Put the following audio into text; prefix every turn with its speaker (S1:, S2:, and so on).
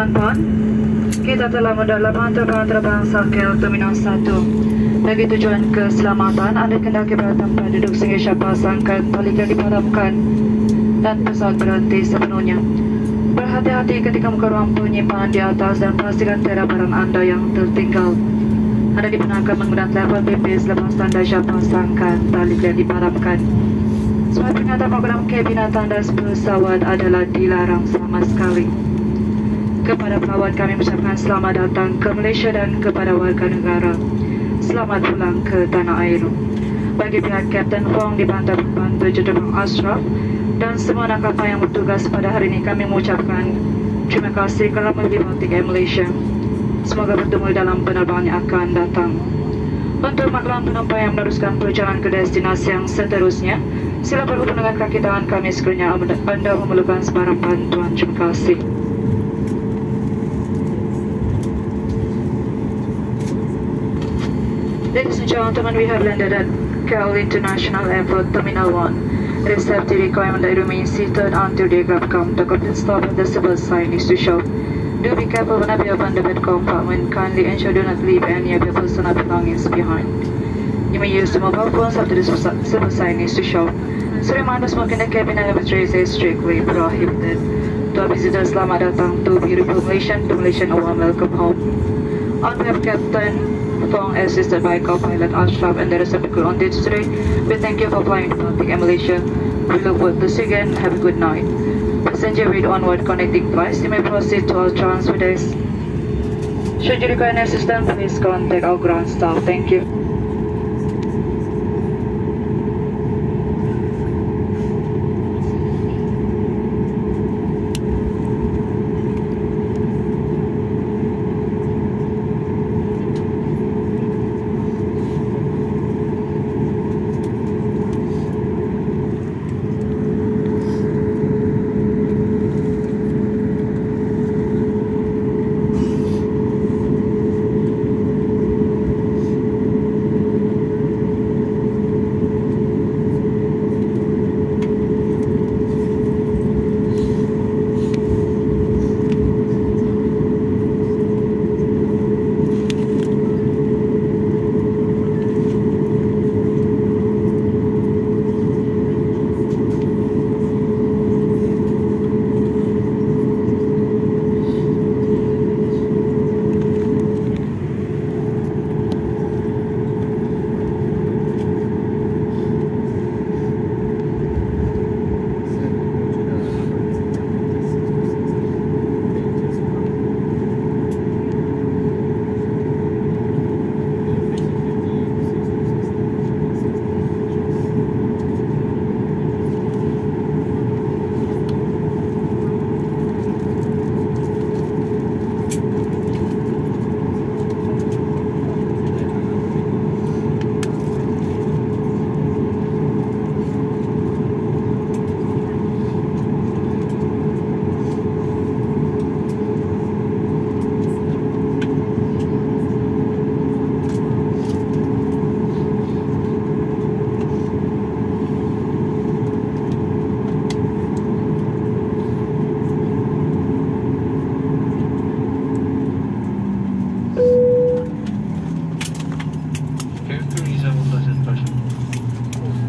S1: tuan-puan, kita telah mendalam terbang Sakel Terminal 1. Bagi tujuan keselamatan, anda kendaki pada tempat duduk sehingga siapa sangkan talikan dipadamkan dan pesawat berhenti sepenuhnya. Berhati-hati ketika muka ruang penyimpanan di atas dan pastikan tiada barang anda yang tertinggal. Anda dibenarkan menggunakan telefon bimbit selepas tanda siapa sangkan talikan dipadamkan. Semua peringatan program kabin tanda pesawat adalah dilarang sama sekali. Kepada pelawat kami mengucapkan selamat datang ke Malaysia dan kepada warga negara, selamat pulang ke tanah air. Bagi pihak Kapten Fong dibantu pembantu Juruterbang Ashraf dan semua anak kapal yang bertugas pada hari ini, kami mengucapkan terima kasih kerana memilih Baltic Air Malaysia. Semoga bertemu dalam penerbangan yang akan datang. Untuk makluman penumpang yang meneruskan perjalanan ke destinasi yang seterusnya, sila berhubung dengan kaki tangan kami sekiranya anda memerlukan sebarang bantuan. Terima kasih. Ladies and gentlemen, we have landed at KL International Airport Terminal 1. It is safety requirement that you remain seated until the aircraft comes. The complete stop and the civil sign is to show. Do be careful whenever you open the bed compartment. Kindly ensure do not leave any of your personal belongings behind. You may use the mobile phones after the civil sign is to show. So reminder, smoking in the cabin and lavatories is strictly prohibited. To our visitors, selamat datang to beautiful Malaysia, to Malaysia, a warm welcome home. On behalf of Captain Fong, assisted by co-pilot Ashraf and the rest of the crew on this today, we thank you for flying to Baltic Air Malaysia. We look forward to see you again. Have a good night. Passenger with onward connecting flights, you may proceed to our transfer desk. Should you require assistance, please contact our ground staff. Thank you.